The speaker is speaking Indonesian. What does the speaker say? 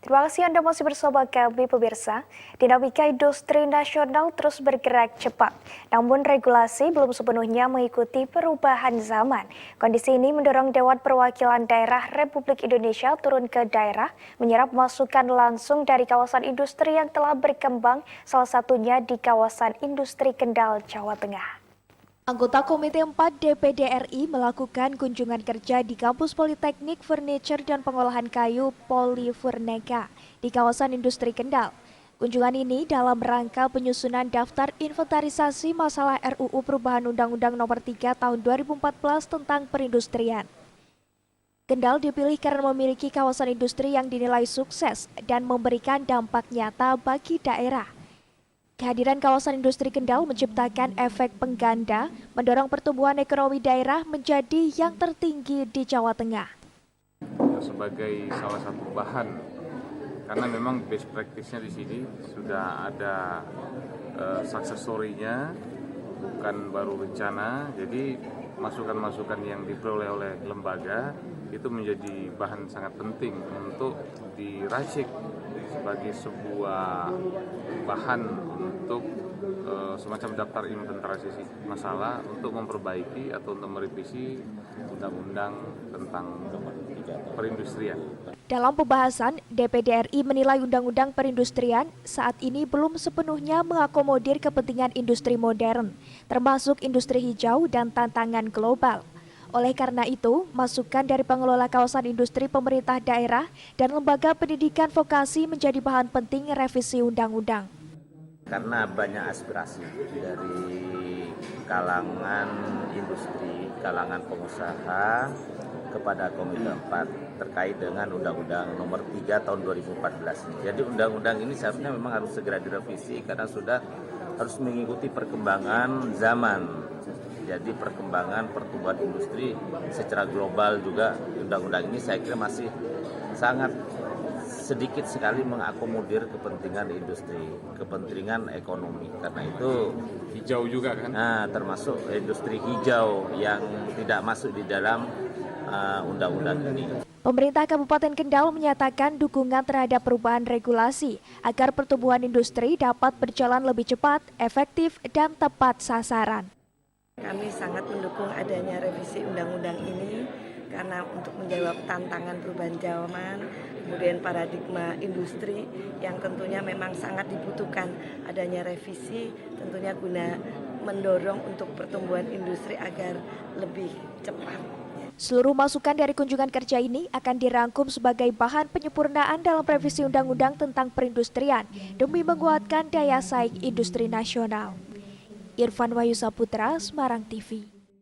Terima kasih Anda masih bersama kami pemirsa. Dinamika industri nasional terus bergerak cepat. Namun regulasi belum sepenuhnya mengikuti perubahan zaman. Kondisi ini mendorong Dewan Perwakilan Daerah Republik Indonesia turun ke daerah, menyerap masukan langsung dari kawasan industri yang telah berkembang, salah satunya di kawasan industri Kendal, Jawa Tengah. Anggota Komite 4 DPD RI melakukan kunjungan kerja di Kampus Politeknik Furniture dan Pengolahan Kayu Polifurneka di kawasan industri Kendal. Kunjungan ini dalam rangka penyusunan daftar inventarisasi masalah RUU Perubahan Undang-Undang Nomor 3 Tahun 2014 tentang perindustrian. Kendal dipilih karena memiliki kawasan industri yang dinilai sukses dan memberikan dampak nyata bagi daerah. Kehadiran kawasan industri Kendal menciptakan efek pengganda, mendorong pertumbuhan ekonomi daerah menjadi yang tertinggi di Jawa Tengah. Sebagai salah satu bahan, karena memang best practice-nya di sini sudah ada success story-nya, bukan baru rencana. Jadi masukan-masukan yang diperoleh oleh lembaga itu menjadi bahan sangat penting untuk diracik sebagai sebuah bahan untuk semacam daftar inventarisasi masalah untuk memperbaiki atau untuk merevisi undang-undang tentang perindustrian. Dalam pembahasan, DPD RI menilai undang-undang perindustrian saat ini belum sepenuhnya mengakomodir kepentingan industri modern, termasuk industri hijau dan tantangan global. Oleh karena itu, masukan dari pengelola kawasan industri pemerintah daerah dan lembaga pendidikan vokasi menjadi bahan penting revisi undang-undang. Karena banyak aspirasi dari kalangan industri, kalangan pengusaha kepada Komite 4 terkait dengan Undang-Undang Nomor 3 Tahun 2014 ini. Jadi undang-undang ini seharusnya memang harus segera direvisi karena sudah harus mengikuti perkembangan zaman. Jadi perkembangan pertumbuhan industri secara global juga undang-undang ini saya kira masih sangat sedikit sekali mengakomodir kepentingan industri, kepentingan ekonomi. Karena itu hijau juga kan? Termasuk industri hijau yang tidak masuk di dalam undang-undang ini. Pemerintah Kabupaten Kendal menyatakan dukungan terhadap perubahan regulasi agar pertumbuhan industri dapat berjalan lebih cepat, efektif, dan tepat sasaran. Kami sangat mendukung adanya revisi undang-undang ini karena untuk menjawab tantangan perubahan zaman, kemudian paradigma industri yang tentunya memang sangat dibutuhkan adanya revisi, tentunya guna mendorong untuk pertumbuhan industri agar lebih cepat. Seluruh masukan dari kunjungan kerja ini akan dirangkum sebagai bahan penyempurnaan dalam revisi undang-undang tentang perindustrian demi menguatkan daya saing industri nasional. Irfan Wahyu Saputra, Semarang TV.